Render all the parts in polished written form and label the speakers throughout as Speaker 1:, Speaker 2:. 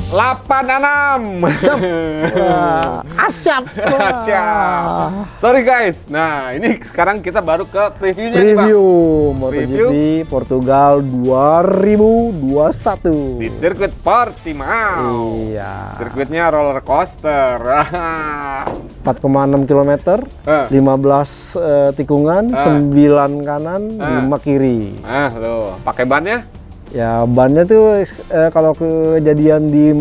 Speaker 1: 86.
Speaker 2: Asyap.
Speaker 1: Sorry guys. Nah, ini sekarang kita baru ke previewnya nih, Bang.
Speaker 2: Preview MotoGP Portugal 2021
Speaker 1: Di sirkuit Portimao.
Speaker 2: Iya.
Speaker 1: Sirkuitnya roller coaster.
Speaker 2: 4,6 km, 15 tikungan, 9 kanan, 5 kiri.
Speaker 1: Loh, pakai bannya?
Speaker 2: Ya bannya tuh kalau kejadian di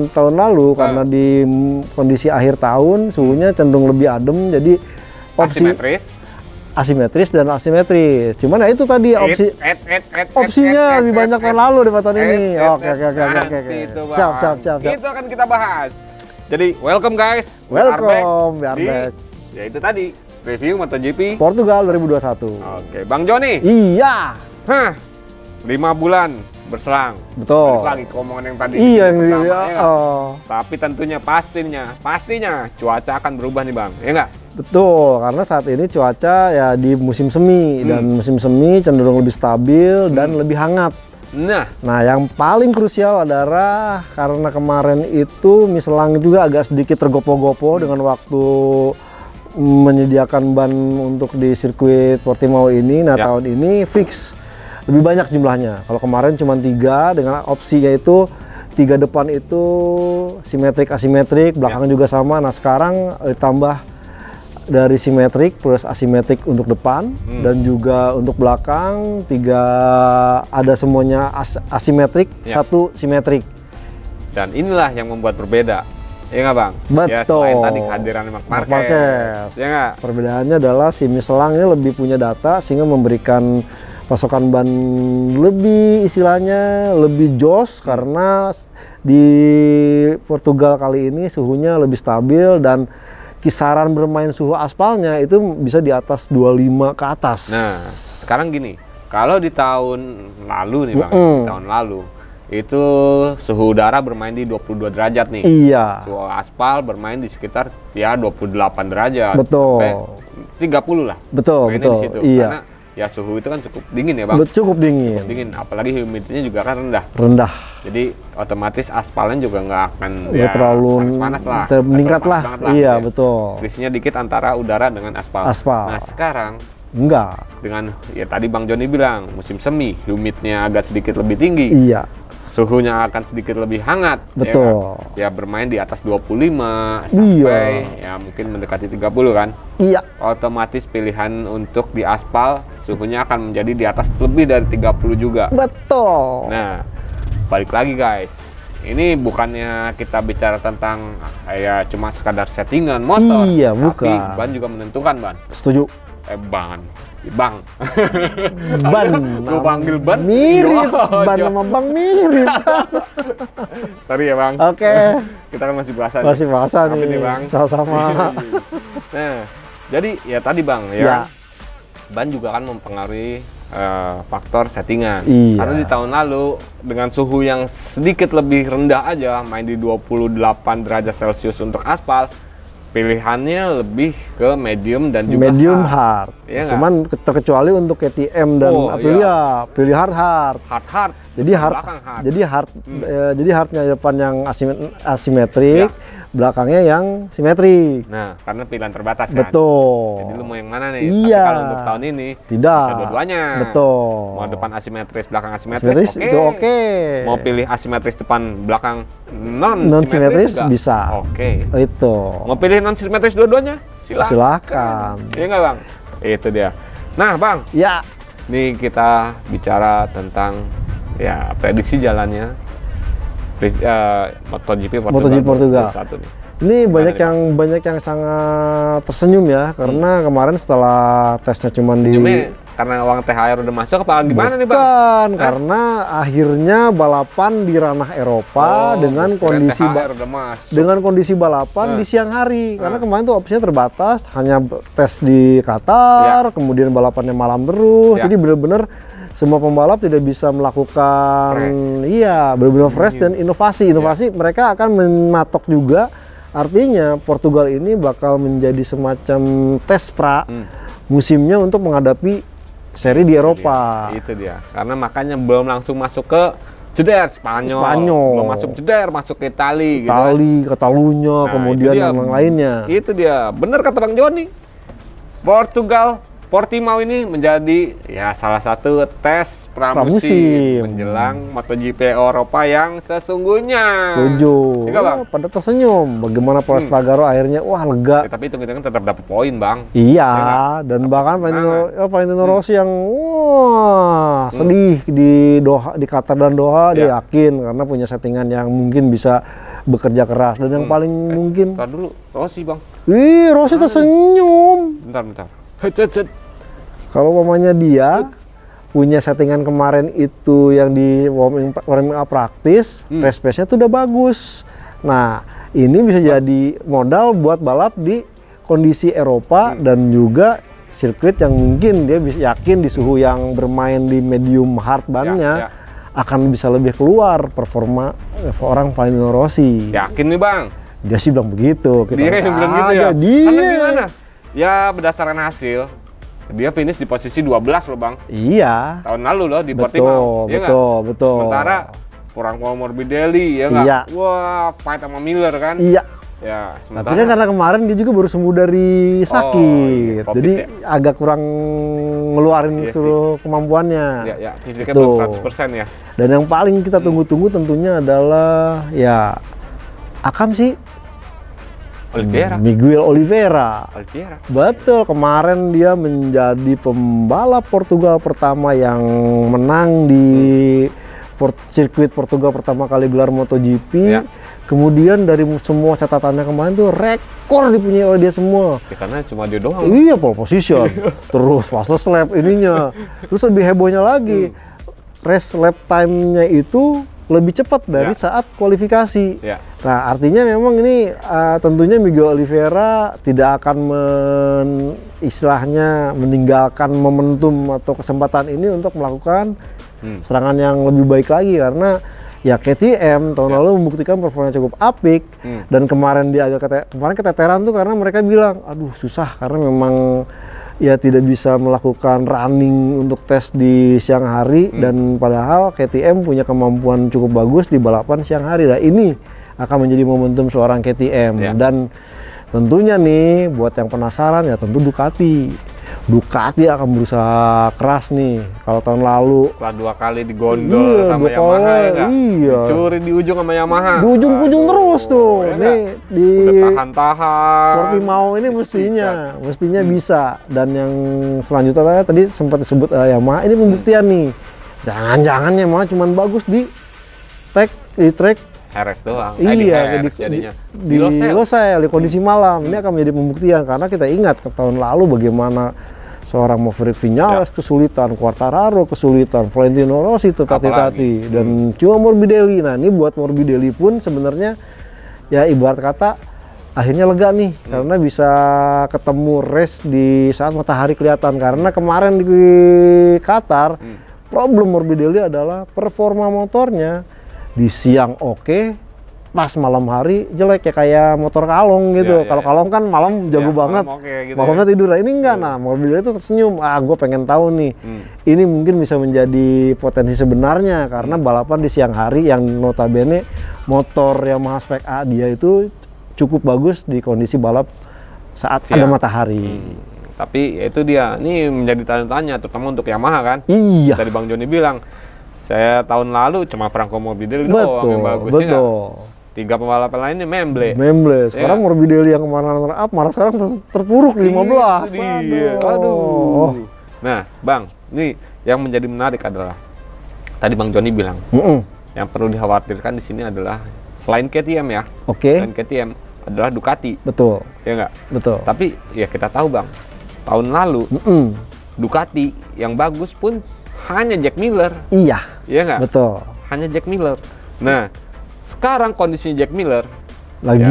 Speaker 2: tahun lalu karena di kondisi akhir tahun suhunya cenderung lebih adem, jadi opsi asimetris dan asimetris. Cuman ya itu tadi opsinya lebih banyak tahun lalu daripada tahun ini. Oke. Siap.
Speaker 1: Itu akan kita bahas. Jadi welcome guys.
Speaker 2: Welcome, we are back.
Speaker 1: Ya itu tadi review MotoGP
Speaker 2: Portugal 2021.
Speaker 1: Oke, Bang Joni.
Speaker 2: Iya.
Speaker 1: 5 bulan berselang.
Speaker 2: Betul.
Speaker 1: Balik lagi ke omongan yang tadi.
Speaker 2: Iya yang
Speaker 1: Tapi tentunya pastinya cuaca akan berubah nih Bang. Ya nggak?
Speaker 2: Betul, karena saat ini cuaca ya di musim semi dan musim semi cenderung lebih stabil dan lebih hangat. Nah, yang paling krusial adalah karena kemarin itu Michelin juga agak sedikit tergopoh-gopoh dengan waktu menyediakan ban untuk di sirkuit Portimao ini. Nah, tahun ini fix lebih banyak jumlahnya. Kalau kemarin cuma 3 dengan opsinya itu 3 depan itu simetrik asimetrik, belakang juga sama. Nah, sekarang ditambah dari simetrik plus asimetrik untuk depan dan juga untuk belakang 3 ada semuanya asimetrik, 1 simetrik. Dan
Speaker 1: inilah yang membuat berbeda. Ya nggak Bang?
Speaker 2: Betul.
Speaker 1: Ya, selain tadi kehadiran Marc Marquez. Ya nggak?
Speaker 2: Perbedaannya adalah si Michelin ini lebih punya data sehingga memberikan pasokan ban lebih istilahnya lebih jos karena di Portugal kali ini suhunya lebih stabil dan kisaran bermain suhu aspalnya itu bisa di atas 25 ke atas.
Speaker 1: Nah, sekarang gini, kalau di tahun lalu nih Bang, di tahun lalu itu suhu udara bermain di 22 derajat nih.
Speaker 2: Iya.
Speaker 1: Suhu aspal bermain di sekitar ya 28 derajat.
Speaker 2: Betul.
Speaker 1: Sampai 30 lah.
Speaker 2: Betul.
Speaker 1: Di situ.
Speaker 2: Iya.
Speaker 1: Karena ya suhu itu kan cukup dingin ya Bang.
Speaker 2: Cukup dingin.
Speaker 1: Apalagi humidity-nya juga kan rendah. Jadi otomatis aspalnya juga nggak akan
Speaker 2: terlalu
Speaker 1: panas lah.
Speaker 2: Meningkat lah. Iya, betul.
Speaker 1: Selisihnya dikit antara udara dengan aspal. Nah, sekarang
Speaker 2: enggak.
Speaker 1: Dengan ya tadi Bang Joni bilang musim semi, humidnya agak sedikit lebih tinggi.
Speaker 2: Iya.
Speaker 1: Suhunya akan sedikit lebih hangat.
Speaker 2: Betul.
Speaker 1: Ya bermain di atas 25 sampai ya mungkin mendekati 30 kan.
Speaker 2: Iya.
Speaker 1: Otomatis pilihan untuk di aspal suhunya akan menjadi di atas lebih dari 30 juga.
Speaker 2: Betul.
Speaker 1: Nah, balik lagi guys. Ini bukannya kita bicara tentang ya cuma sekadar settingan motor.
Speaker 2: Iya,
Speaker 1: tapi
Speaker 2: bukan.
Speaker 1: ban juga menentukan, Ban.
Speaker 2: Setuju.
Speaker 1: Bang.
Speaker 2: Ban.
Speaker 1: Gue panggil ban.
Speaker 2: Mirip. Ban sama Bang mirip.
Speaker 1: Sorry ya Bang.
Speaker 2: Oke.
Speaker 1: Kita kan masih bahasa.
Speaker 2: Masih bahasa nih.
Speaker 1: Bang.
Speaker 2: Sama-sama.
Speaker 1: Nah, jadi ya tadi Bang ya. Ban juga kan mempengaruhi faktor settingan.
Speaker 2: Iya.
Speaker 1: Karena di tahun lalu dengan suhu yang sedikit lebih rendah aja, main di 28 derajat Celcius untuk aspal, pilihannya lebih ke medium dan juga
Speaker 2: hard.
Speaker 1: Ya,
Speaker 2: cuman terkecuali untuk KTM dan Aprilia, pilih hard. Jadi hardnya depan yang asimetrik, belakangnya yang simetrik.
Speaker 1: Nah, karena pilihan terbatas kan.
Speaker 2: Betul.
Speaker 1: Jadi lu mau yang mana nih?
Speaker 2: Iya.
Speaker 1: Tapi kalau untuk tahun ini
Speaker 2: tidak.
Speaker 1: Bisa dua-duanya.
Speaker 2: Betul.
Speaker 1: Mau depan asimetris, belakang asimetris,
Speaker 2: itu oke.
Speaker 1: Mau pilih asimetris depan, belakang non
Speaker 2: simetris bisa.
Speaker 1: Oke.
Speaker 2: Itu.
Speaker 1: Mau pilih non simetris dua-duanya?
Speaker 2: Silakan.
Speaker 1: Iya nggak Bang? Itu dia. Nah Bang.
Speaker 2: Ya.
Speaker 1: Nih kita bicara tentang ya prediksi jalannya MotoGP Portugal.
Speaker 2: Ini banyak yang sangat tersenyum ya karena kemarin setelah tesnya cuma
Speaker 1: karena uang THR udah masuk apa gimana nih Bang?
Speaker 2: Bukan, karena akhirnya balapan di ranah Eropa dengan kondisi balapan di siang hari. Karena kemarin tuh opsinya terbatas, hanya tes di Qatar, kemudian balapannya malam terus. Jadi benar-benar semua pembalap tidak bisa melakukan benar-benar fresh dan inovasi. Mereka akan mematok juga. Artinya Portugal ini bakal menjadi semacam tes musimnya untuk menghadapi seri di Eropa.
Speaker 1: Itu dia. Karena makanya belum langsung masuk ke jeder Spanyol. Belum masuk jeder, masuk ke Itali gitu.
Speaker 2: Catalunya, kemudian yang lainnya.
Speaker 1: Itu dia. Bener kata Bang Joni. Portimao ini menjadi ya salah satu tes pramusim menjelang MotoGP Eropa yang sesungguhnya.
Speaker 2: Setuju.
Speaker 1: Iya, Bang?
Speaker 2: Pada tersenyum. Bagaimana Paul Espargaro akhirnya wah lega.
Speaker 1: Ya, tapi hitung-hitungan tetap dapat poin, Bang.
Speaker 2: Iya,
Speaker 1: Ya,
Speaker 2: dan bahkan Valentino Rossi yang wah sedih di Doha, di Qatar dan Doha, dia yakin karena punya settingan yang mungkin bisa bekerja keras dan yang paling mungkin.
Speaker 1: Bentar dulu, Rossi, Bang.
Speaker 2: Rossi tersenyum.
Speaker 1: Bentar.
Speaker 2: Kalau umpamanya dia punya settingan kemarin itu yang di warming up praktis, race pace-nya tuh udah bagus. Nah, ini bisa jadi modal buat balap di kondisi Eropa dan juga sirkuit yang mungkin dia bisa yakin di suhu yang bermain di medium hard ban-nya akan bisa lebih keluar performa orang Valentino Rossi.
Speaker 1: Yakin nih, Bang?
Speaker 2: Dia sih bilang begitu.
Speaker 1: Dia yang bilang gitu ya? Karena gimana? Ya berdasarkan hasil, dia finish di posisi 12 loh, Bang.
Speaker 2: Iya.
Speaker 1: Tahun lalu loh di Portimao.
Speaker 2: Betul.
Speaker 1: Sementara Franco Morbidelli ya nggak?
Speaker 2: Iya.
Speaker 1: Wah, fight sama Miller kan?
Speaker 2: Iya.
Speaker 1: Ya,
Speaker 2: tapi kan karena kemarin dia juga baru sembuh dari sakit, jadi agak kurang ngeluarin seluruh kemampuannya.
Speaker 1: Iya, fisiknya belum 100% ya.
Speaker 2: Dan yang paling kita tunggu-tunggu tentunya adalah ya Akam sih. Miguel Oliveira. Betul, kemarin dia menjadi pembalap Portugal pertama yang menang di sirkuit Portugal pertama kali gelar MotoGP. Kemudian dari semua catatannya kemarin tuh rekor dipunyai oleh dia semua.
Speaker 1: Ya, karena cuma dia doang.
Speaker 2: Iya, pole position. Terus fast lap ininya. Terus lebih hebohnya lagi, race lap time-nya itu lebih cepat dari saat kualifikasi. Nah, artinya memang ini tentunya Miguel Oliveira tidak akan istilahnya meninggalkan momentum atau kesempatan ini untuk melakukan serangan yang lebih baik lagi, karena ya KTM tahun lalu membuktikan performanya cukup apik dan kemarin dia agak keteteran tuh karena mereka bilang aduh susah karena memang ya tidak bisa melakukan running untuk tes di siang hari dan padahal KTM punya kemampuan cukup bagus di balapan siang hari. Nah, ini akan menjadi momentum seorang KTM dan tentunya nih buat yang penasaran ya tentu Ducati akan berusaha keras nih. Kalau tahun lalu
Speaker 1: setelah 2 kali digondol sama Yamaha ya dicuri di ujung sama Yamaha.
Speaker 2: Di ujung-ujung terus tuh. Nih di
Speaker 1: tahan-tahan.
Speaker 2: Portimao ini mestinya bisa. Dan yang selanjutnya tadi sempat disebut Yamaha, ini pembuktian nih. Jangan-jangan Yamaha cuman bagus di track
Speaker 1: Heres doang.
Speaker 2: Di Losail, di kondisi malam. Ini akan menjadi pembuktian karena kita ingat ke tahun lalu bagaimana seorang Maverick Vinales kesulitan, Quartararo kesulitan, Valentino Rossi tati-tati dan cuma Morbidelli. Nah, ini buat Morbidelli pun sebenarnya ya ibarat kata akhirnya lega nih karena bisa ketemu race di saat matahari kelihatan, karena kemarin di Qatar problem Morbidelli adalah performa motornya di siang pas malam hari jelek ya kayak motor kalong gitu. Kalau kalong kan malam jago banget, malamnya tidur. Nah, ini enggak. Nah, Morbidelli itu tersenyum. Gue pengen tahu nih, ini mungkin bisa menjadi potensi sebenarnya karena balapan di siang hari yang notabene motor Yamaha Spec A dia itu cukup bagus di kondisi balap saat ada matahari.
Speaker 1: Tapi itu dia, ini menjadi tanya-tanya terutama untuk Yamaha kan.
Speaker 2: Iya.
Speaker 1: Tadi Bang Joni bilang, saya tahun lalu cuma Franco Morbidelli doang yang bagus.
Speaker 2: Betul.
Speaker 1: 3 pembalap lainnya Memble.
Speaker 2: Sekarang Morbidelli yang kemarin runner-up, malah sekarang terpuruk 15.
Speaker 1: Aduh. Nah, Bang, nih yang menjadi menarik adalah tadi Bang Joni bilang, yang perlu dikhawatirkan di sini adalah selain KTM ya. Selain KTM adalah Ducati.
Speaker 2: Betul.
Speaker 1: Ya nggak?
Speaker 2: Betul.
Speaker 1: Tapi ya kita tahu, Bang, tahun lalu Ducati yang bagus pun hanya Jack Miller.
Speaker 2: Iya nggak? Betul.
Speaker 1: Hanya Jack Miller. Nah, sekarang kondisinya Jack Miller
Speaker 2: lagi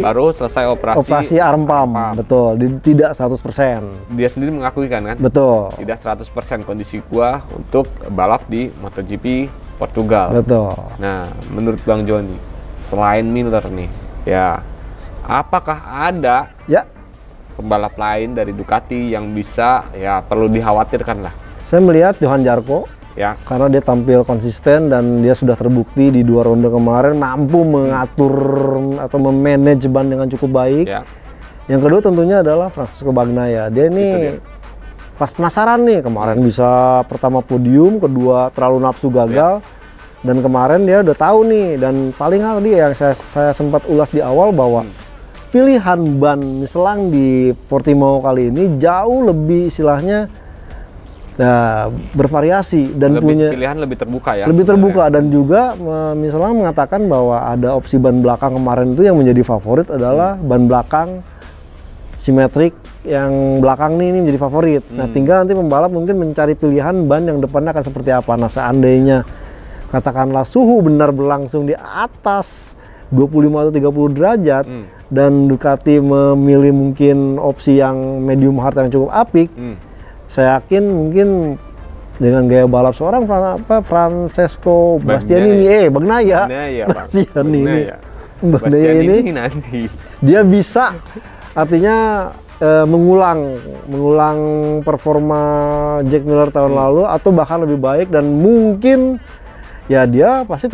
Speaker 1: baru selesai operasi
Speaker 2: arm pump. Betul, tidak 100%.
Speaker 1: Dia sendiri mengakui kan?
Speaker 2: Betul.
Speaker 1: Tidak 100% kondisi gua untuk balap di MotoGP Portugal.
Speaker 2: Betul.
Speaker 1: Nah, menurut Bang Joni, selain Miller nih, ya apakah ada pembalap lain dari Ducati yang bisa ya perlu dikhawatirkan lah?
Speaker 2: Saya melihat Johan Zarco
Speaker 1: Ya.
Speaker 2: Karena dia tampil konsisten dan dia sudah terbukti di 2 ronde kemarin mampu mengatur atau memanage ban dengan cukup baik.
Speaker 1: Ya.
Speaker 2: Yang kedua tentunya adalah Francesco Bagnaia. Dia ini pas penasaran nih, kemarin bisa pertama podium, kedua terlalu nafsu gagal. Dan kemarin dia udah tahu nih, dan paling hal dia yang saya sempat ulas di awal bahwa pilihan ban Michelin di Portimao kali ini jauh lebih istilahnya bervariasi dan punya
Speaker 1: pilihan lebih terbuka ya.
Speaker 2: Lebih terbuka dan juga Michelin mengatakan bahwa ada opsi ban belakang kemarin itu yang menjadi favorit adalah ban belakang simetrik yang belakang nih, ini menjadi favorit. Nah, tinggal nanti pembalap mungkin mencari pilihan ban yang depannya akan seperti apa. Nah, seandainya katakanlah suhu benar berlangsung di atas 25 atau 30 derajat dan Ducati memilih mungkin opsi yang medium hard yang cukup apik, saya yakin mungkin dengan gaya balap seorang Francesco Bastianini, Bagnaia ini
Speaker 1: nanti
Speaker 2: dia bisa artinya mengulang performa Jack Miller tahun lalu atau bahkan lebih baik, dan mungkin ya dia pasti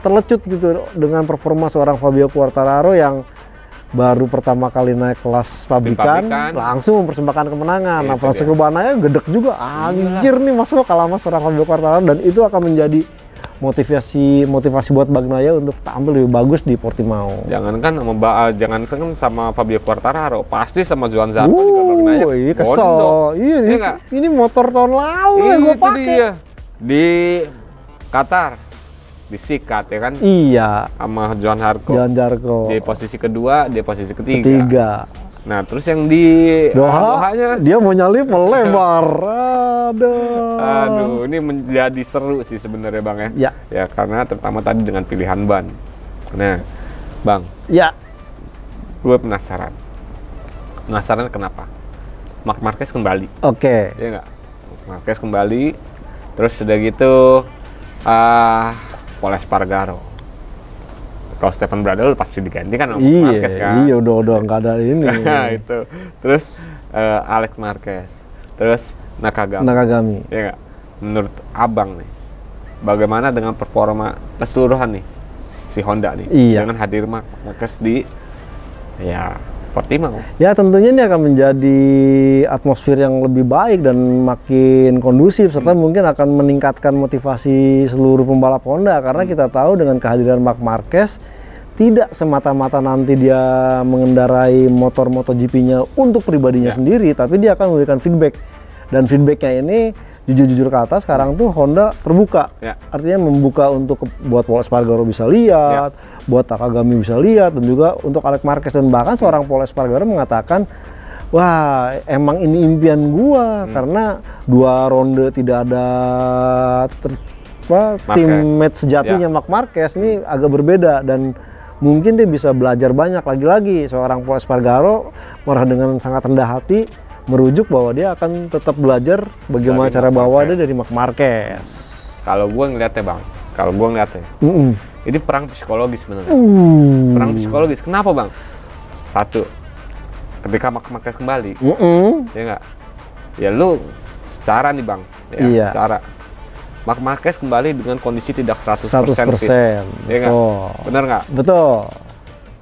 Speaker 2: terlecut gitu dengan performa seorang Fabio Quartararo yang baru pertama kali naik kelas pabrikan langsung mempersembahkan kemenangan. Nah, Francesco Bagnaia gedek juga, anjir nih masuk kalah sama seorang Fabio Quartararo, dan itu akan menjadi motivasi buat Bagnaia untuk tampil lebih bagus di Portimao.
Speaker 1: Jangankan sama Fabio Quartararo, pasti sama Johan Zarco juga Bagnaia.
Speaker 2: Iya, kesel. Ini motor tahun lalu yang gue pakai
Speaker 1: di Qatar, di Sikat ya kan?
Speaker 2: Iya.
Speaker 1: Sama Johan Zarco. Di posisi kedua, di posisi ketiga. Nah, terus yang di
Speaker 2: Doha-nya dia mau nyalip melebar.
Speaker 1: Aduh, ini menjadi seru sih sebenarnya Bang ya. Ya, karena terutama tadi dengan pilihan ban. Nah, Bang.
Speaker 2: Ya.
Speaker 1: Gue penasaran. Penasaran kenapa? Marc Marquez kembali.
Speaker 2: Oke.
Speaker 1: Iya nggak? Marquez kembali. Terus udah gitu Pol Espargaro. Kalau Stefan Bradl pasti diganti kan sama Marquez kan?
Speaker 2: Iya, udah nggak ada ini.
Speaker 1: Itu. Terus Alex Marquez. Terus Nakagami. Ya nggak? Menurut Abang nih, bagaimana dengan performa keseluruhan nih si Honda nih? Dengan hadir Marquez di Portimao. Ya, tentunya ini akan menjadi atmosfer yang lebih baik dan makin kondusif, serta mungkin akan meningkatkan motivasi seluruh pembalap Honda, karena kita tahu dengan kehadiran Marc Marquez tidak semata-mata nanti dia mengendarai motor MotoGP-nya untuk pribadinya sendiri, tapi dia akan memberikan feedback, dan feedbacknya ini jujur-jujur kata sekarang tuh Honda terbuka, artinya membuka untuk buat Pol Espargaro bisa lihat, buat Nakagami bisa lihat, dan juga untuk Alex Marquez, dan bahkan seorang Pol Espargaro mengatakan, wah emang ini impian gua, karena 2 ronde tidak ada teammate sejatinya Marc Marquez, ini agak berbeda, dan mungkin dia bisa belajar banyak. Lagi-lagi seorang Pol Espargaro marah dengan sangat rendah hati, merujuk bahwa dia akan tetap belajar bagaimana cara bawa dia dari Marc Marquez. Kalau gue ngeliatnya Bang, ini perang psikologis sebenarnya. Perang psikologis. Kenapa Bang? Satu, ketika Marc Marquez kembali, ya nggak? Ya lu secara nih Bang, secara Marc Marquez kembali dengan kondisi tidak 100% fit. Ya nggak? Bener nggak? Betul.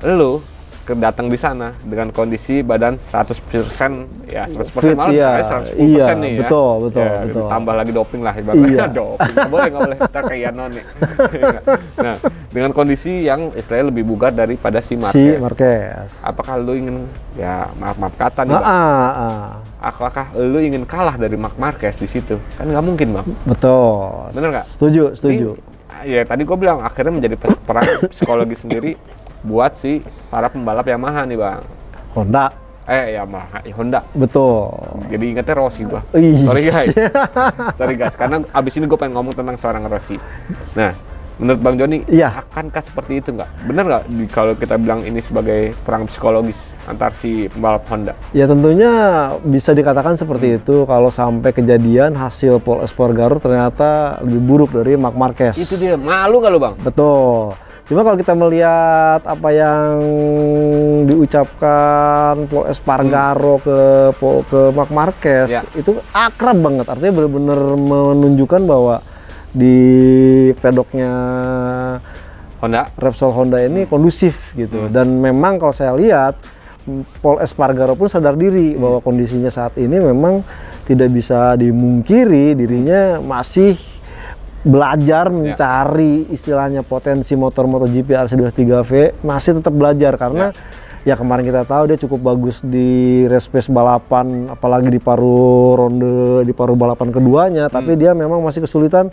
Speaker 1: Lu datang di sana dengan kondisi badan 100%, ya 100% malah 110% nih ya. Betul. Tambah lagi doping lah ibaratnya. Doping. Nggak boleh kita kayak non nih. Nah, dengan kondisi yang istilahnya lebih bugar daripada si Marquez. Apakah lu ingin, ya maaf kata nih Bang, apakah lu ingin kalah dari Marc Marquez di situ? Kan nggak mungkin Bang. Betul. Bener nggak? Setuju. Ya tadi gue bilang akhirnya menjadi perang psikologi sendiri buat si para pembalap Yamaha nih Bang. Honda. Yamaha, Honda. Betul. Jadi ingetnya Rossi gua. Sorry guys, karena abis ini gue pengen ngomong tentang seorang Rossi. Nah, menurut Bang Joni, akankah seperti itu nggak? Bener nggak kalau kita bilang ini sebagai perang psikologis antar si pembalap Honda? Ya tentunya bisa dikatakan seperti itu kalau sampai kejadian hasil Pol Espargaro ternyata lebih buruk dari Marc Marquez. Itu dia, malu nggak lo Bang? Betul. Cuma kalau kita melihat apa yang diucapkan Pol Espargaro ke Marc Marquez, itu akrab banget. Artinya benar-benar menunjukkan bahwa
Speaker 2: di pedoknya Repsol Honda ini kondusif gitu. Dan memang kalau saya lihat Paul Espargaro pun sadar diri bahwa kondisinya saat ini memang tidak bisa dimungkiri, dirinya masih belajar mencari istilahnya potensi motor MotoGP RC203V, masih tetap belajar karena ya kemarin kita tahu dia cukup bagus di race pace balapan, apalagi di paruh balapan keduanya, tapi dia memang masih kesulitan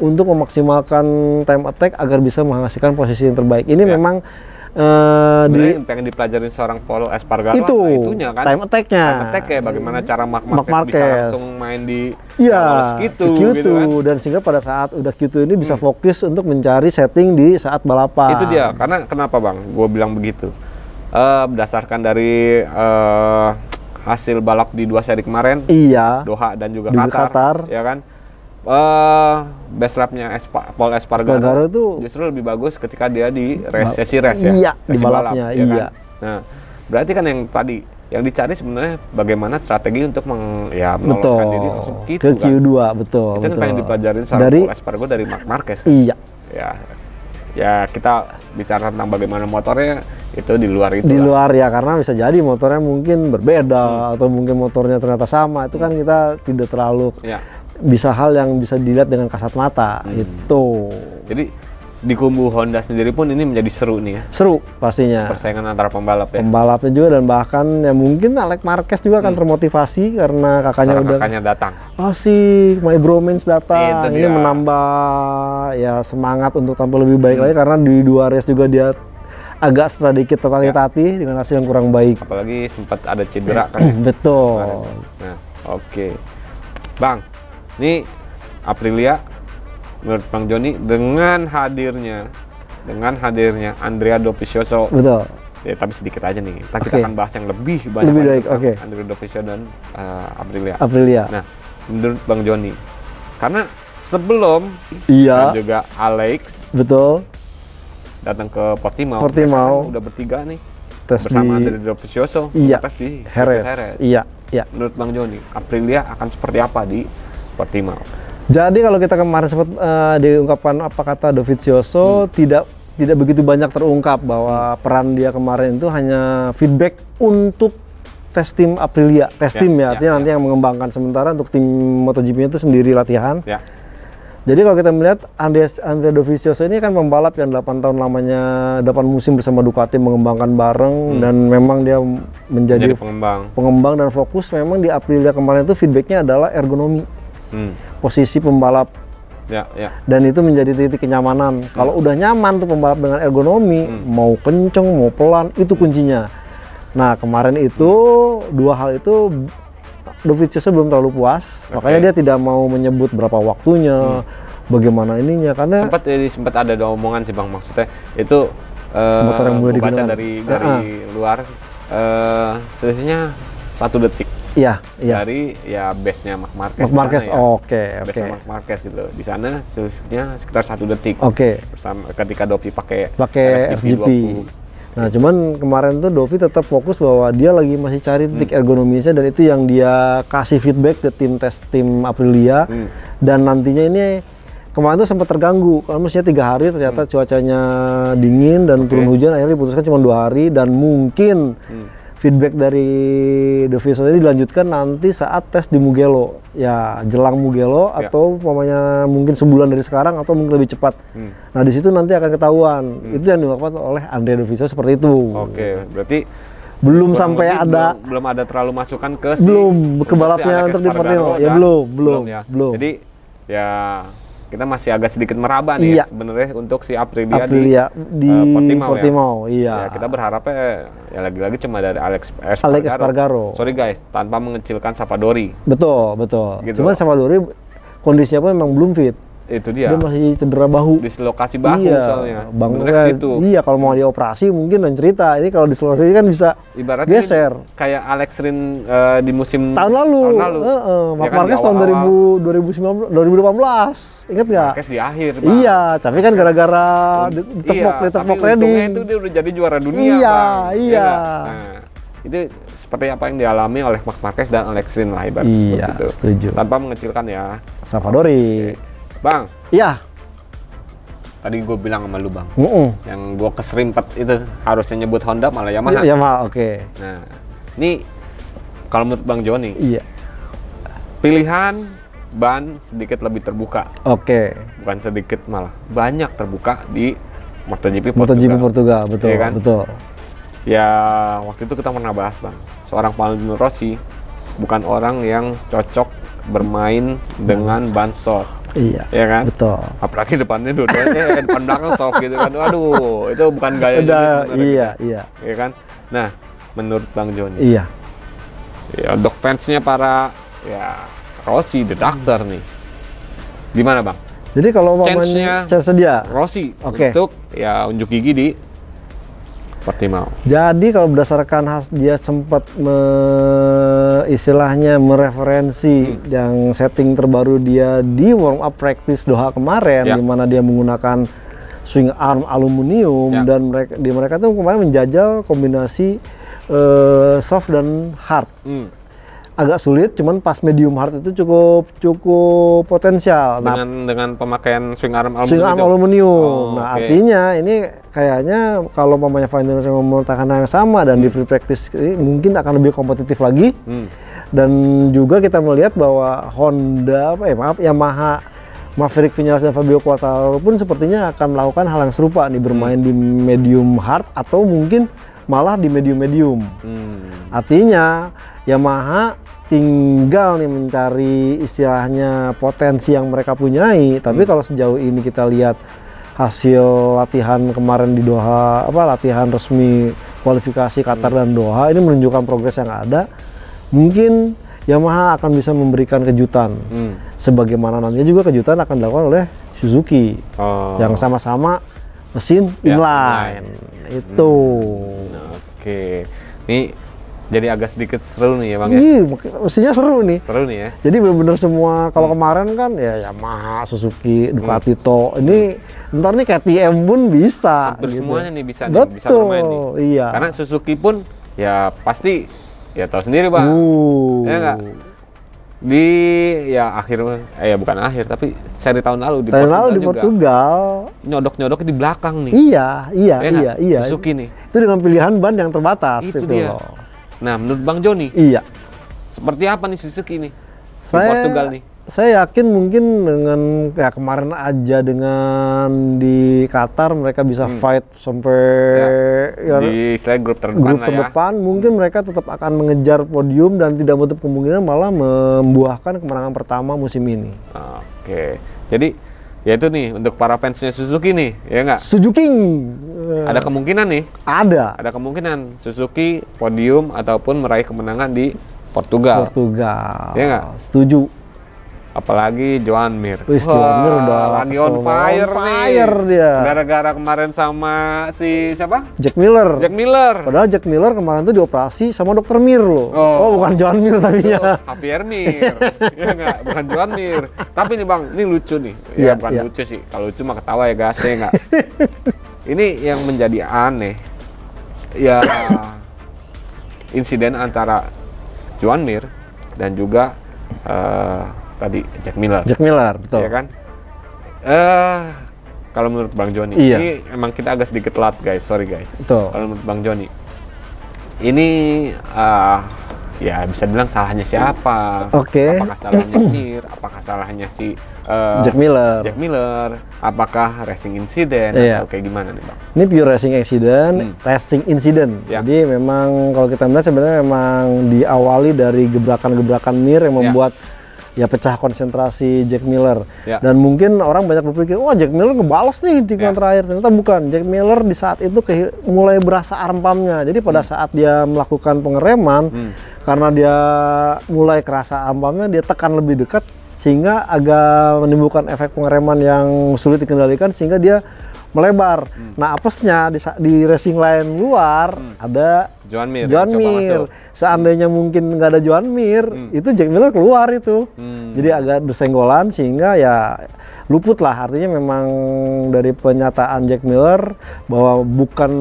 Speaker 2: untuk memaksimalkan time attack agar bisa menghasilkan posisi yang terbaik. Ini memang
Speaker 1: pengen dipelajarin seorang Paul Espargaro
Speaker 2: itunya kan, time attack-nya,
Speaker 1: bagaimana cara Marc Marquez bisa langsung main di
Speaker 2: Q2 gitu kan? Dan sehingga pada saat udah Q2 ini bisa fokus untuk mencari setting di saat balapan.
Speaker 1: Itu dia, karena kenapa Bang gue bilang begitu, berdasarkan dari hasil balap di 2 seri kemarin, Doha dan juga Qatar, ya kan, best lapnya Paul Espargaro itu justru lebih bagus ketika dia di sesi race ya,
Speaker 2: di balapnya,
Speaker 1: balap, ya kan? Nah, berarti kan yang tadi yang dicari sebenarnya bagaimana strategi untuk meloloskan diri langsung ke
Speaker 2: Q2, betul.
Speaker 1: Itu kan pengen dipelajarin sama Paul Espargaro dari Marc Marquez. Ya kita bicara tentang bagaimana motornya itu di luar itu.
Speaker 2: Di luar ya, karena bisa jadi motornya mungkin berbeda atau mungkin motornya ternyata sama. Itu kan kita tidak terlalu bisa hal yang bisa dilihat dengan kasat mata itu.
Speaker 1: Jadi di kubu Honda sendiri pun ini menjadi seru nih ya.
Speaker 2: Seru pastinya.
Speaker 1: Persaingan antara pembalap ya.
Speaker 2: Pembalapnya juga, dan bahkan ya mungkin Alex Marquez juga akan termotivasi karena kakaknya
Speaker 1: datang.
Speaker 2: Asik, my bromance datang. Ini menambah ya semangat untuk tampil lebih baik lagi, karena di 2 race juga dia agak sedikit tertatih-tatih dengan hasil yang kurang baik.
Speaker 1: Apalagi sempat ada cedera kan.
Speaker 2: Betul.
Speaker 1: Nah, oke. Bang, ini Aprilia menurut Bang Joni dengan hadirnya Andrea Dovizioso.
Speaker 2: Betul.
Speaker 1: Ya, tapi sedikit aja nih. Kita akan bahas yang lebih banyak
Speaker 2: tentang
Speaker 1: Andrea Dovizioso dan Aprilia. Nah, menurut Bang Joni, karena sebelum dan juga Alex datang ke Portimao kan udah bertiga nih bersama Andrea Dovizioso tes di Jerez. Menurut Bang Joni, Aprilia akan seperti apa di Portimao?
Speaker 2: Jadi kalau kita kemarin sempat diungkapkan apa kata Dovizioso, tidak begitu banyak terungkap bahwa peran dia kemarin itu hanya feedback untuk tes tim Aprilia, artinya nanti yang mengembangkan, sementara untuk tim MotoGP itu sendiri latihan. Jadi kalau kita melihat Andrea Dovizioso ini kan pembalap yang 8 tahun lamanya, 8 musim bersama Ducati mengembangkan bareng, dan memang dia menjadi pengembang dan fokus memang di Aprilia kemarin itu feedbacknya adalah ergonomi. Posisi pembalap dan itu menjadi titik kenyamanan. Kalau udah nyaman tuh pembalap dengan ergonomi, mau kenceng mau pelan, itu kuncinya. Nah kemarin itu 2 hal itu Dovizioso belum terlalu puas, makanya dia tidak mau menyebut berapa waktunya, bagaimana ininya, karena
Speaker 1: sempat ada omongan sih Bang, maksudnya itu
Speaker 2: motor yang mudah
Speaker 1: baca dari luar, selisihnya 1 detik. Dari base-nya Marc Marquez. Base-nya Marc Marquez gitu. Di sana selisihnya sekitar 1 detik. Bersama ketika Dovi pakai
Speaker 2: FGP. Nah, cuman kemarin tuh Dovi tetap fokus bahwa dia lagi masih cari titik ergonomisnya, dan itu yang dia kasih feedback ke tim Aprilia. Dan nantinya ini kemarin tuh sempat terganggu, karena mestinya 3 hari ternyata cuacanya dingin dan turun hujan, akhirnya diputuskan cuma 2 hari, dan mungkin feedback dari Dovizioso ini dilanjutkan nanti saat tes di Mugello, ya jelang Mugello atau umpamanya mungkin sebulan dari sekarang atau mungkin lebih cepat. Nah di situ nanti akan ketahuan. Itu yang dilakukan oleh Andrea Dovizioso seperti itu.
Speaker 1: Berarti
Speaker 2: belum sampai
Speaker 1: belum ada terlalu masukan ke
Speaker 2: balapnya untuk di Portimao. Ya belum.
Speaker 1: Jadi ya kita masih agak sedikit meraba nih sebenarnya untuk si Aprilia di Portimao.
Speaker 2: Ya,
Speaker 1: kita berharapnya ya lagi-lagi cuma dari Alex
Speaker 2: Espargaro.
Speaker 1: Sorry guys, tanpa mengecilkan Savadori.
Speaker 2: Betul. Gitu. Cuman Savadori kondisinya pun memang belum fit.
Speaker 1: Itu dia.
Speaker 2: Dia masih cedera bahu.
Speaker 1: Dislokasi bahu soalnya.
Speaker 2: Iya, kalau mau dioperasi mungkin lain cerita. Ini kalau dislokasi kan bisa
Speaker 1: ibaratnya
Speaker 2: geser.
Speaker 1: Kayak Alex Rin di musim
Speaker 2: tahun lalu. Marc Marquez tahun 2018. Ingat nggak?
Speaker 1: Marquez di akhir.
Speaker 2: Iya, tapi kan gara-gara ditepok reading.
Speaker 1: Itu dia udah jadi juara dunia.
Speaker 2: Iya.
Speaker 1: Nah, itu seperti apa yang dialami oleh Marc Marquez dan Alex Rin lah ibaratnya seperti itu.
Speaker 2: Setuju.
Speaker 1: Tanpa mengecilkan ya
Speaker 2: Savadori.
Speaker 1: Bang.
Speaker 2: Iya.
Speaker 1: Tadi gue bilang sama lu, Bang. Yang gue keserimpet itu harusnya nyebut Honda malah Yamaha.
Speaker 2: Yamaha, oke.
Speaker 1: Nah, ini kalau menurut Bang Joni,
Speaker 2: iya.
Speaker 1: Pilihan ban sedikit lebih terbuka.
Speaker 2: Oke.
Speaker 1: Bukan sedikit, malah banyak terbuka di MotoGP
Speaker 2: Portugal, betul, ya kan? Betul.
Speaker 1: Ya, waktu itu kita pernah bahas, Bang. Seorang Valentino Rossi bukan orang yang cocok bermain dengan ban soft.
Speaker 2: Iya,
Speaker 1: ya kan?
Speaker 2: Betul.
Speaker 1: Apalagi depannya dua-duanya depan belakang soft gitu kan. Waduh, itu bukan gaya
Speaker 2: iya.
Speaker 1: Ya kan? Nah, menurut Bang Joni.
Speaker 2: Iya.
Speaker 1: Ya, untuk fansnya para ya Rossi, The Doctor nih. Gimana, Bang?
Speaker 2: Jadi kalau chance-nya dia
Speaker 1: Rossi untuk ya unjuk gigi di Portimao.
Speaker 2: Jadi kalau berdasarkan dia sempat istilahnya mereferensi yang setting terbaru dia di warm up practice Doha kemarin, di mana dia menggunakan swing arm aluminium dan mereka tuh kemarin menjajal kombinasi soft dan hard. Agak sulit, cuman pas medium hard itu cukup potensial.
Speaker 1: Dengan pemakaian swing arm
Speaker 2: aluminium. Artinya ini kayaknya kalau mamanya Valentino memerintahkan yang sama dan di free practice ini mungkin akan lebih kompetitif lagi. Dan juga kita melihat bahwa Yamaha Maverick Vinales dan Fabio Quartararo pun sepertinya akan melakukan hal yang serupa nih, bermain di medium hard atau mungkin malah di medium. Artinya Yamaha tinggal nih mencari istilahnya potensi yang mereka punyai. Tapi kalau sejauh ini kita lihat hasil latihan kemarin di Doha, latihan resmi kualifikasi Qatar dan Doha, ini menunjukkan progres yang ada. Mungkin Yamaha akan bisa memberikan kejutan. Sebagaimana nantinya juga kejutan akan dilakukan oleh Suzuki yang sama-sama mesin inline. Itu.
Speaker 1: Oke. Ini jadi agak sedikit seru nih ya, Bang.
Speaker 2: Iya, mestinya seru nih.
Speaker 1: Seru nih ya.
Speaker 2: Jadi benar-benar semua, kalau kemarin kan ya Yamaha, Suzuki, Ducati, ini ntar nih KTM pun bisa.
Speaker 1: Hampir semuanya nih bisa
Speaker 2: bermain
Speaker 1: nih.
Speaker 2: Iya.
Speaker 1: Karena Suzuki pun ya pasti ya tahu sendiri, Bang. Ya enggak? Di bukan akhir tapi seri tahun lalu di Portugal nyodok di belakang nih.
Speaker 2: Iya.
Speaker 1: Suzuki nih.
Speaker 2: Itu dengan pilihan ban yang terbatas
Speaker 1: itu dia. Nah, menurut Bang Joni, seperti apa nih Suzuki nih di Portugal nih?
Speaker 2: Saya yakin mungkin dengan kemarin aja dengan di Qatar mereka bisa fight sampai
Speaker 1: di grup terdepan,
Speaker 2: mungkin mereka tetap akan mengejar podium dan tidak menutup kemungkinan malah membuahkan kemenangan pertama musim ini.
Speaker 1: Oke. Jadi ya itu nih untuk para fansnya Suzuki nih, ya nggak?
Speaker 2: Suzuki.
Speaker 1: Ada kemungkinan nih?
Speaker 2: Ada
Speaker 1: kemungkinan Suzuki podium ataupun meraih kemenangan di Portugal.
Speaker 2: Ya nggak? Setuju.
Speaker 1: Apalagi Joan Mir.
Speaker 2: Joan Mir udah
Speaker 1: lagi on fire dia. Gara-gara kemarin sama si siapa?
Speaker 2: Jack Miller.
Speaker 1: Padahal
Speaker 2: Jack Miller kemarin tuh dioperasi sama Dokter Mir loh. Bukan Joan Mir tapinya.
Speaker 1: Javier Mir. Ya enggak, bukan Joan Mir. Tapi nih, Bang, ini lucu nih. Bukan lucu sih. Kalau lucu mah ketawa ya, guys, ya enggak. Ini yang menjadi aneh. Ya insiden antara Joan Mir dan juga tadi Jack Miller,
Speaker 2: betul.
Speaker 1: Ya kan? Kalau menurut Bang Joni, ini emang kita agak sedikit telat, guys. Sorry, guys.
Speaker 2: Betul.
Speaker 1: Kalau menurut Bang Joni, ini ya bisa bilang salahnya siapa? Apakah salahnya Mir? Apakah salahnya si
Speaker 2: Jack Miller?
Speaker 1: Apakah racing incident atau kayak gimana nih, Bang?
Speaker 2: Ini pure racing incident. Jadi memang kalau kita melihat sebenarnya memang diawali dari gebrakan-gebrakan Mir yang membuat pecah konsentrasi Jack Miller. Dan mungkin orang banyak berpikir, wah Jack Miller ngebalas nih di terakhir. Ternyata bukan. Jack Miller di saat itu mulai berasa arm pump-nya. Jadi pada saat dia melakukan pengereman, karena dia mulai kerasa arm pump-nya, dia tekan lebih dekat sehingga agak menimbulkan efek pengereman yang sulit dikendalikan sehingga dia melebar. Nah, apesnya di racing line luar ada
Speaker 1: Joan Mir.
Speaker 2: Seandainya mungkin nggak ada Joan Mir, itu Jack Miller keluar itu. Jadi agak bersenggolan sehingga ya luput lah. Artinya memang dari pernyataan Jack Miller bahwa bukan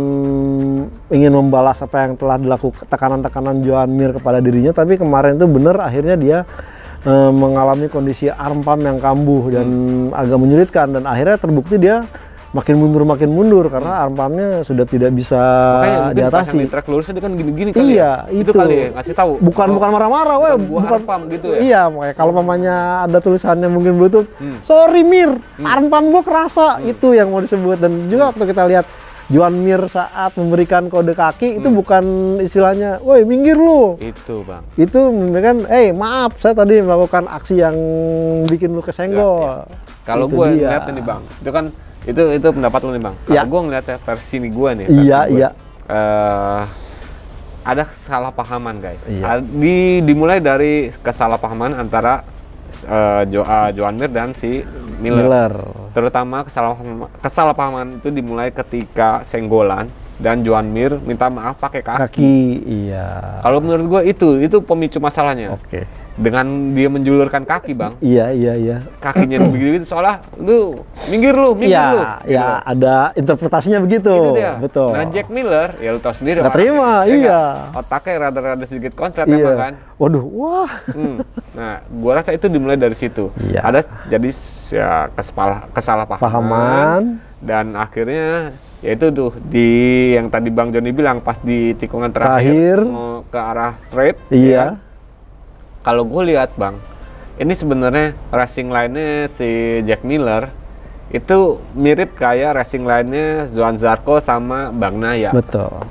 Speaker 2: ingin membalas apa yang telah dilakukan tekanan-tekanan Joan Mir kepada dirinya, tapi kemarin itu benar akhirnya dia mengalami kondisi arm pump yang kambuh dan agak menyulitkan, dan akhirnya terbukti dia makin mundur karena arm pumpnya sudah tidak bisa diatasi.
Speaker 1: Makanya track lurusnya dia kan gini-gini kali.
Speaker 2: Iya,
Speaker 1: itu kali ya, ngasih tahu.
Speaker 2: Bukan marah-marah, bukan
Speaker 1: arm pump gitu ya.
Speaker 2: Iya, makanya kalau mamanya ada tulisannya mungkin Bluetooth, sorry Mir, arm pump gua kerasa, itu yang mau disebut. Dan juga waktu kita lihat Joan Mir saat memberikan kode kaki itu bukan istilahnya, woi minggir lu.
Speaker 1: Itu bang.
Speaker 2: Itu memberikan, maaf saya tadi melakukan aksi yang bikin lu kesenggol.
Speaker 1: Ya. Kalau gue ngeliat ini bang, itu kan itu pendapat lu nih bang. Kalau gue ngeliatnya versi ini gue nih.
Speaker 2: Iya.
Speaker 1: Ada kesalahpahaman guys. Iya. Dimulai dari kesalahpahaman antara Joan Mir dan si Miller. Terutama kesalahpahaman itu dimulai ketika senggolan dan Joan Mir minta maaf pakai kaki.
Speaker 2: Iya.
Speaker 1: Kalau menurut gue itu pemicu masalahnya.
Speaker 2: Oke.
Speaker 1: Dengan dia menjulurkan kaki bang.
Speaker 2: Iya.
Speaker 1: Kakinya begitu soalnya lu minggir lu.
Speaker 2: Iya, ada interpretasinya begitu.
Speaker 1: Itu dia.
Speaker 2: Betul.
Speaker 1: Nah Jack Miller, ya lu tau sendiri.
Speaker 2: Nggak terima, iya.
Speaker 1: Otaknya rada-rada sedikit konslet emang kan.
Speaker 2: Waduh, wah.
Speaker 1: Nah, gua rasa itu dimulai dari situ. Iya. Ada jadi ya kesalahpahaman dan akhirnya yaitu tuh di yang tadi Bang Joni bilang pas di tikungan terakhir mau ke arah straight.
Speaker 2: Iya.
Speaker 1: Ya, kalau gue lihat bang, ini sebenarnya racing line-nya si Jack Miller itu mirip kayak racing line-nya Johann Zarco sama Bagnaia.
Speaker 2: Betul.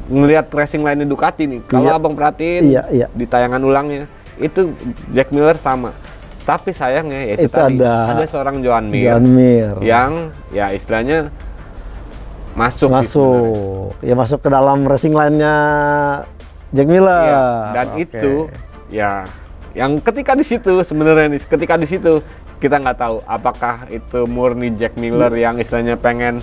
Speaker 1: Ngelihat racing line-nya Ducati nih, kalau abang perhatiin di tayangan ulangnya itu Jack Miller sama. Tapi sayangnya ya itu tadi ada seorang Joan Mir yang ya istilahnya masuk
Speaker 2: ya masuk ke dalam racing line-nya Jack Miller.
Speaker 1: Iya, dan itu ya yang ketika di situ sebenarnya nih, ketika di situ kita nggak tahu apakah itu murni Jack Miller yang istilahnya pengen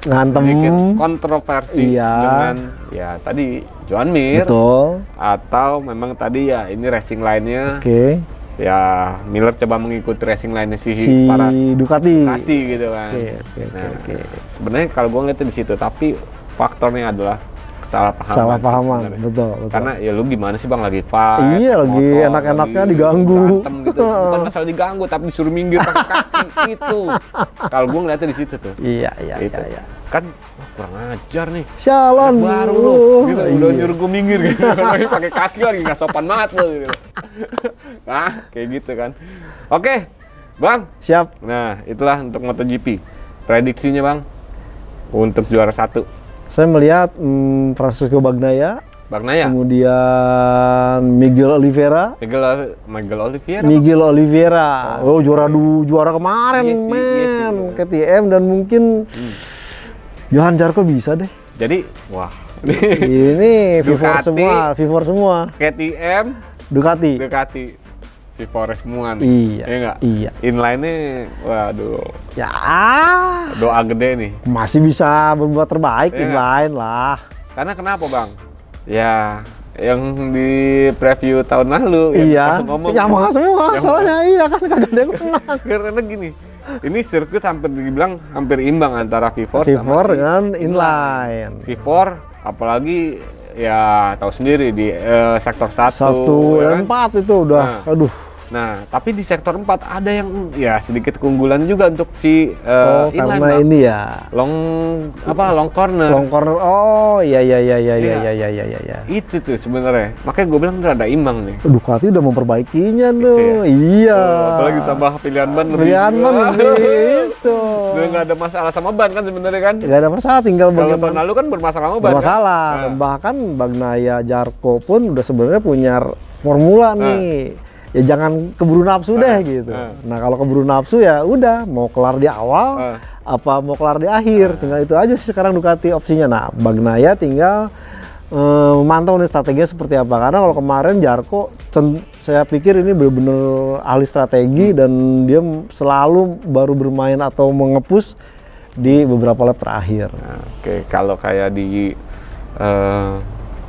Speaker 2: ngantem
Speaker 1: kontroversi dengan ya tadi Joan Mir.
Speaker 2: Betul.
Speaker 1: Atau memang tadi ya ini racing line-nya ya Miller coba mengikuti racing line-nya si para Ducati gitu kan. Sebenarnya kalau gue ngeliatnya di situ, tapi faktornya adalah kesalahpahaman.
Speaker 2: Betul.
Speaker 1: Karena ya lu gimana sih bang lagi fight?
Speaker 2: Iya, lagi enak-enaknya diganggu.
Speaker 1: Gitu. Bukan masalah diganggu, tapi disuruh minggir pakai kaki itu. Kalau gue ngeliatnya di situ tuh.
Speaker 2: Iya.
Speaker 1: Kan wah, kurang ajar nih.
Speaker 2: Sialan
Speaker 1: baru lu. Gitu, udah nyuruh gue minggir gitu. Lagi pakai kaki lagi nggak sopan banget lu gitu. Nah, kayak gitu kan. Oke, Bang.
Speaker 2: Siap.
Speaker 1: Nah, itulah untuk MotoGP. Prediksinya, Bang. Untuk juara 1.
Speaker 2: Saya melihat Francisco Bagnaia, kemudian Miguel Oliveira. Juara kemarin, KTM, dan mungkin Johann Zarco bisa deh.
Speaker 1: Jadi, wah.
Speaker 2: Ini V4 semua.
Speaker 1: KTM,
Speaker 2: Ducati.
Speaker 1: V4 semua nih. Iya. Inline-nya, waduh.
Speaker 2: Ya.
Speaker 1: Doa gede nih.
Speaker 2: Masih bisa berbuat terbaik inline lah.
Speaker 1: Karena kenapa bang? Ya, yang di preview tahun lalu.
Speaker 2: Iya. Yamaha semua. Soalnya kan kagak ada yang menang.
Speaker 1: Karena gini, ini sirkuit hampir imbang antara V4
Speaker 2: sama dengan inline.
Speaker 1: V4, apalagi ya tahu sendiri di sektor 1
Speaker 2: dan 4 itu udah
Speaker 1: Nah, tapi di sektor 4 ada yang ya sedikit keunggulan juga untuk si inline.
Speaker 2: Karena ini ya
Speaker 1: long corner.
Speaker 2: Oh, iya.
Speaker 1: Itu tuh sebenarnya. Makanya gue bilang rada imbang nih.
Speaker 2: Ducati udah memperbaikinya tuh. Iya.
Speaker 1: Apalagi tambah pilihan ban
Speaker 2: itu.
Speaker 1: Udah nggak ada masalah sama ban kan sebenarnya kan?
Speaker 2: Nggak ada masalah, tinggal
Speaker 1: kalau tahun lalu kan bermasalah sama ban.
Speaker 2: Bermasalah. Kan? Dan bahkan Bagnaia, Zarco pun udah sebenarnya punya formula nih. Ya jangan keburu nafsu deh gitu. Nah kalau keburu nafsu ya udah mau kelar di awal apa mau kelar di akhir, tinggal itu aja sih sekarang Ducati opsinya. Nah Bagnaia tinggal memantau nih strateginya seperti apa, karena kalau kemarin Zarco saya pikir ini benar-benar ahli strategi dan dia selalu baru bermain atau mengepus di beberapa lap terakhir.
Speaker 1: Oke, kalau kayak di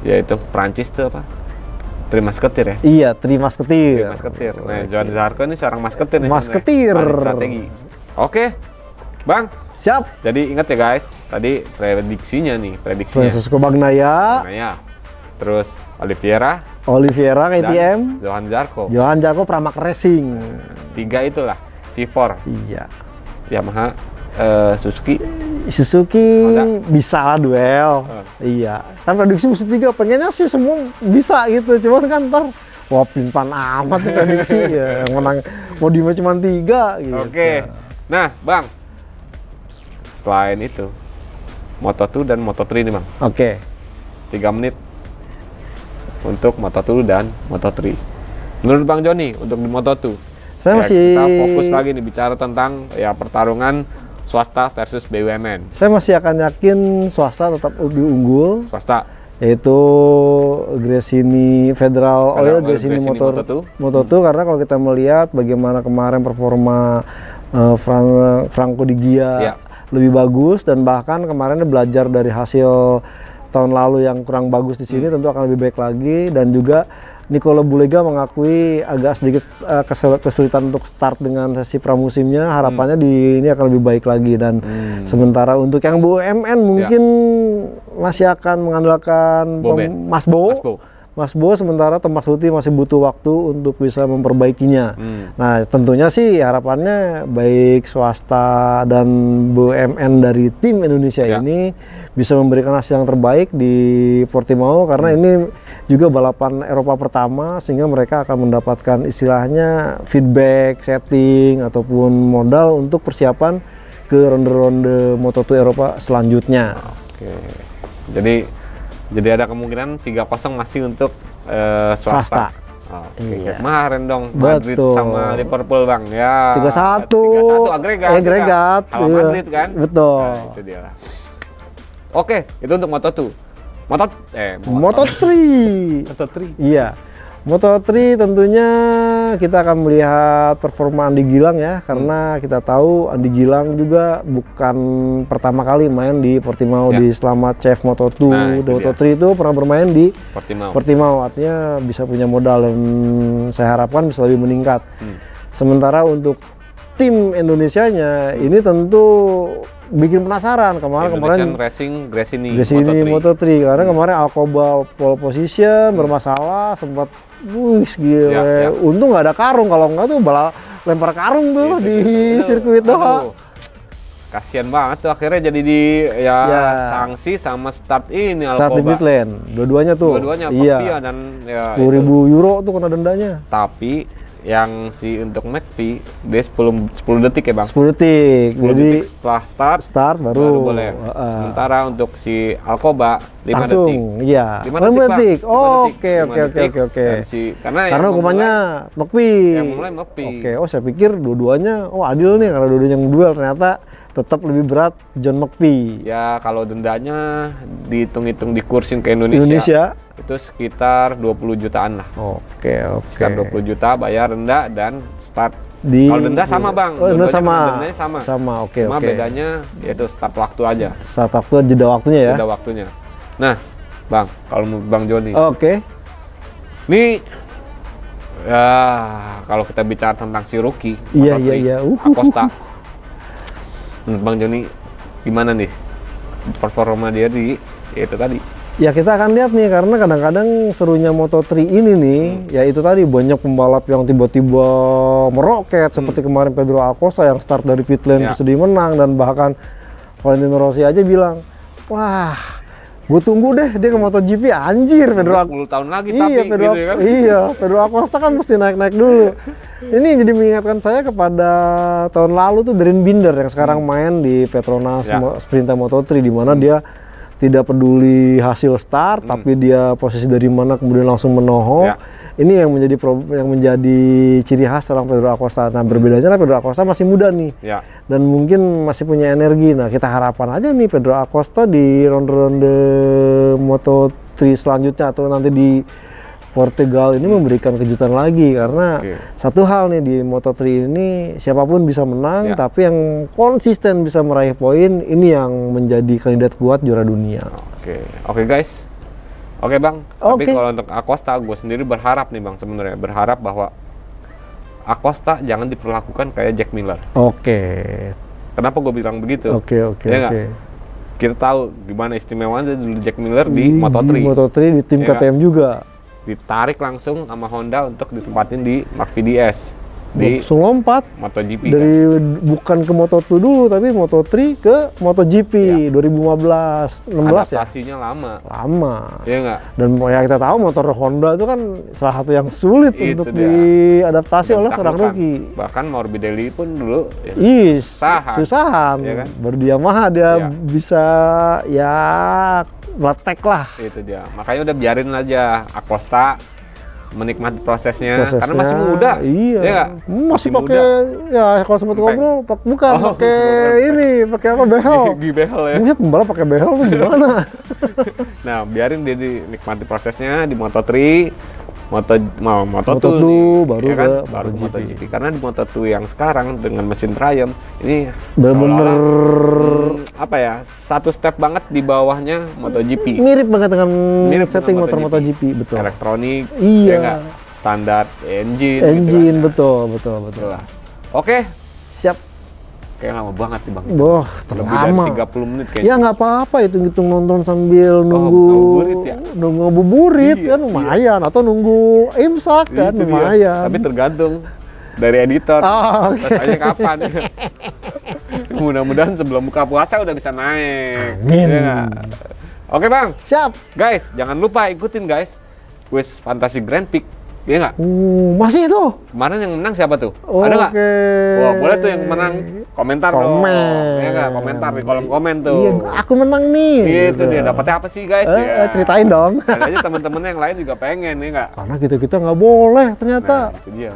Speaker 1: yaitu Prancis tuh apa? Trimasketir ya?
Speaker 2: Iya, Trimasketir.
Speaker 1: Nah, Johann Zarco ini seorang masketir nih.
Speaker 2: Masketir.
Speaker 1: Strategi. Oke, Bang.
Speaker 2: Siap.
Speaker 1: Jadi ingat ya guys, tadi prediksinya.
Speaker 2: Francisco Bagnaia.
Speaker 1: Terus Oliveira,
Speaker 2: Oliveira KTM,
Speaker 1: Johan Zarco.
Speaker 2: Johan Zarco Pramac Racing.
Speaker 1: 3 itulah V4.
Speaker 2: Iya.
Speaker 1: Yamaha, Suzuki
Speaker 2: bisa lah duel. Iya. Kan prediksi musim 3 pengennya sih semua bisa gitu. Cuman kan ntar wah pintan amat nih prediksi ya. Yang menang podiumnya cuma 3 gitu.
Speaker 1: Oke. Nah, Bang. Selain itu Moto2 dan Moto3 nih, Bang.
Speaker 2: Oke.
Speaker 1: 3 menit untuk Moto2 dan Moto3. Menurut Bang Joni untuk di Moto2.
Speaker 2: Saya masih
Speaker 1: kita fokus lagi nih bicara tentang ya pertarungan swasta versus BUMN.
Speaker 2: Saya masih akan yakin swasta tetap lebih unggul.
Speaker 1: Swasta
Speaker 2: Yaitu Gresini Federal Oil, Gresini Moto2. Karena kalau kita melihat bagaimana kemarin performa Franco Di Gia lebih bagus, dan bahkan kemarin belajar dari hasil tahun lalu yang kurang bagus di sini, tentu akan lebih baik lagi. Dan juga Nicola Bulega mengakui agak sedikit kesulitan untuk start dengan sesi pramusimnya. Harapannya di ini akan lebih baik lagi. Dan sementara untuk yang BUMN mungkin masih akan mengandalkan Mas Bo, sementara Thomas Huti masih butuh waktu untuk bisa memperbaikinya. Nah, tentunya sih harapannya baik swasta dan BUMN dari tim Indonesia ini bisa memberikan hasil yang terbaik di Portimao, karena ini juga balapan Eropa pertama, sehingga mereka akan mendapatkan istilahnya feedback, setting, ataupun modal untuk persiapan ke ronde-ronde Moto2 Eropa selanjutnya.
Speaker 1: Oke. Jadi ada kemungkinan 3-0 masih untuk swasta. Iya. Kemarin dong Madrid sama Liverpool, Bang. Ya.
Speaker 2: 3-1 agregat.
Speaker 1: Madrid kan?
Speaker 2: Betul.
Speaker 1: Nah, itu dia lah. Oke, itu untuk Moto2.
Speaker 2: Moto3. Iya. Moto3 tentunya kita akan melihat performa Andi Gilang ya, karena kita tahu Andi Gilang juga bukan pertama kali main di Portimao di selama Chef Moto2. Moto3 itu pernah bermain di Portimao, artinya bisa punya modal, dan saya harapkan bisa lebih meningkat. Sementara untuk tim Indonesianya ini tentu bikin penasaran. Kemarin
Speaker 1: Racing Gresini
Speaker 2: Moto3 karena kemarin Alcoba pole position bermasalah, sempat gila. Untung nggak ada karung, kalau nggak tuh lempar karung tuh di sirkuit Doha.
Speaker 1: Kasian banget tuh akhirnya jadi sanksi sama start ini Alcoba.
Speaker 2: Start di pit lane, dua-duanya
Speaker 1: dan ya
Speaker 2: 10.000 euro tuh kena dendanya.
Speaker 1: Tapi yang untuk McPhee dia 10 detik ya, Bang.
Speaker 2: 10 detik. Jadi
Speaker 1: setelah start baru boleh. Sementara untuk si Alcoba 5
Speaker 2: langsung,
Speaker 1: detik.
Speaker 2: Iya.
Speaker 1: 5 detik.
Speaker 2: Oke. Karena hukumannya McPhee.
Speaker 1: Yang mulai McPhee.
Speaker 2: Oke. Saya pikir dua-duanya adil nih karena dua-duanya yang duel, ternyata tetap lebih berat John McPhee.
Speaker 1: Ya, kalau dendanya dihitung-hitung dikursin ke Indonesia itu sekitar 20 jutaan lah.
Speaker 2: Oke.
Speaker 1: Sekitar 20 juta bayar denda dan start. Kalau denda sama, Bang.
Speaker 2: Denda
Speaker 1: dendanya sama.
Speaker 2: Oke.
Speaker 1: Cuma bedanya yaitu start waktu aja.
Speaker 2: Start waktu, jeda waktunya ya.
Speaker 1: Jeda waktunya. Nah, Bang, kalau Bang Joni.
Speaker 2: Oke.
Speaker 1: Nih ya, kalau kita bicara tentang si rookie,
Speaker 2: iya.
Speaker 1: Acosta. Bang Joni gimana nih performa dia di itu tadi?
Speaker 2: Ya kita akan lihat nih, karena kadang-kadang serunya Moto3 ini nih, ya itu tadi banyak pembalap yang tiba-tiba meroket seperti kemarin Pedro Acosta yang start dari pit lane terus dia menang, dan bahkan Valentino Rossi aja bilang, wah, gue tunggu deh dia ke MotoGP. Anjir, Pedro
Speaker 1: 10 tahun lagi tapi gitu kan?
Speaker 2: Iya, Pedro Acosta kan mesti naik-naik dulu. Ini jadi mengingatkan saya kepada tahun lalu tuh Darren Binder yang sekarang main di Petronas Sprinter Moto3, di mana dia tidak peduli hasil start, tapi dia posisi dari mana kemudian langsung menohok. Ini yang menjadi ciri khas seorang Pedro Acosta. Nah, berbedanya Pedro Acosta masih muda nih, dan mungkin masih punya energi. Nah, kita harapan aja nih Pedro Acosta di ronde-ronde Moto3 selanjutnya atau nanti di Portugal ini memberikan kejutan lagi, karena satu hal nih di Moto3 ini siapapun bisa menang, tapi yang konsisten bisa meraih poin ini yang menjadi kandidat kuat juara dunia.
Speaker 1: Oke guys. Oke Bang. Tapi kalau untuk Acosta, gue sendiri berharap nih Bang, sebenarnya berharap bahwa Acosta jangan diperlakukan kayak Jack Miller. Kenapa gue bilang begitu? Kita tahu gimana istimewanya dulu Jack Miller di Moto3.
Speaker 2: Di Moto3 di tim KTM juga.
Speaker 1: ditarik langsung sama Honda untuk ditempatin di Mark VDS.
Speaker 2: Langsung lompat
Speaker 1: MotoGP
Speaker 2: dari kan? Bukan ke Moto2 dulu, tapi Moto3 ke MotoGP ya. 2015, 16
Speaker 1: adaptasinya
Speaker 2: lama.
Speaker 1: Iya nggak?
Speaker 2: Dan ya kita tahu motor Honda itu kan salah satu yang sulit untuk diadaptasi oleh seorang rookie.
Speaker 1: Bahkan Morbidelli pun dulu
Speaker 2: susahan. Ya kan? Baru di Yamaha dia bisa ya meletek lah.
Speaker 1: Itu dia. Makanya udah biarin aja Acosta menikmati prosesnya karena masih muda.
Speaker 2: Iya.
Speaker 1: Ya
Speaker 2: masih pakai ya kalau sempat ngobrol pakai ini, pakai apa behel.
Speaker 1: Behel ya.
Speaker 2: Buset, pembalap pakai behel tuh gimana?
Speaker 1: Nah, biarin dia dinikmati prosesnya di Moto3, Moto2
Speaker 2: baru
Speaker 1: ya kan?
Speaker 2: ke
Speaker 1: baru MotoGP. Karena di Moto2 yang sekarang dengan mesin Triumph ini
Speaker 2: benar-benar
Speaker 1: apa ya, satu step banget di bawahnya MotoGP.
Speaker 2: Mirip banget dengan setting motor MotoGP, betul.
Speaker 1: Elektronik,
Speaker 2: iya.
Speaker 1: Ya standar engine
Speaker 2: gitu betul.
Speaker 1: Oke,
Speaker 2: siap.
Speaker 1: Kayak lama banget nih Bang.
Speaker 2: Boh,
Speaker 1: lebih dari 30 menit kayaknya.
Speaker 2: Ya nggak apa-apa, hitung-hitung nonton sambil nunggu ngabuburit kan lumayan, atau nunggu imsak kan lumayan.
Speaker 1: Tapi tergantung dari editor. Rasanya kapan? Mudah-mudahan sebelum buka puasa udah bisa naik.
Speaker 2: Amin.
Speaker 1: Ya, oke Bang.
Speaker 2: Siap.
Speaker 1: Guys, jangan lupa ikutin guys quiz Fantasy Grand Prix. Iya nggak?
Speaker 2: Masih itu.
Speaker 1: Kemarin yang menang siapa tuh? Ada nggak? Wah, boleh tuh yang menang komentar dong. Iya nggak? Komentar di kolom komen tuh.
Speaker 2: Iya, aku menang nih.
Speaker 1: Gitu dia. Dapatnya apa sih guys?
Speaker 2: Ceritain dong.
Speaker 1: Kayaknya temen-temen yang lain juga pengen, ya nggak?
Speaker 2: Karena kita nggak boleh ternyata.
Speaker 1: Nah, itu dia.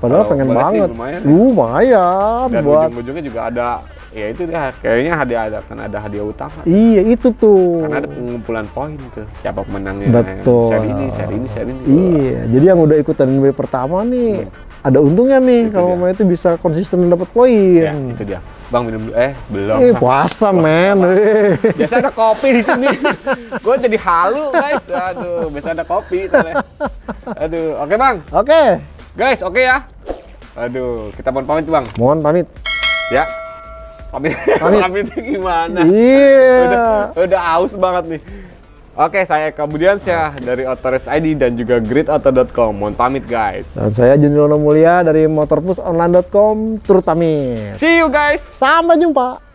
Speaker 2: Padahal pengen banget. Lumayan.
Speaker 1: Dan ujung-ujungnya juga ada. Ya itu dia, kayaknya ada hadiah utama.
Speaker 2: Iya itu tuh.
Speaker 1: Karena ada pengumpulan poin tuh, siapa pemenangnya.
Speaker 2: Betul.
Speaker 1: Seri ini.
Speaker 2: Iya, jadi yang udah ikutan W pertama nih, ada untungnya nih kalau mau itu bisa konsisten dapat poin.
Speaker 1: Ya, itu dia. Bang minum dulu, belum.
Speaker 2: Puasa men.
Speaker 1: Biasa ada kopi di sini. Gue jadi halu guys. Aduh, biasa ada kopi. Aduh, oke Bang.
Speaker 2: Oke.
Speaker 1: Guys, oke ya. Aduh, kita mohon pamit Bang.
Speaker 2: Mohon pamit.
Speaker 1: Ya. Pamitnya gimana?
Speaker 2: Iya.
Speaker 1: Udah aus banget nih. Oke, saya Kabudiansyah dari Otoris ID dan juga gridauto.com. Mohon pamit guys.
Speaker 2: Dan saya Juniono Mulia dari motorpusonline.com. Turut pamit.
Speaker 1: See you guys.
Speaker 2: Sampai jumpa.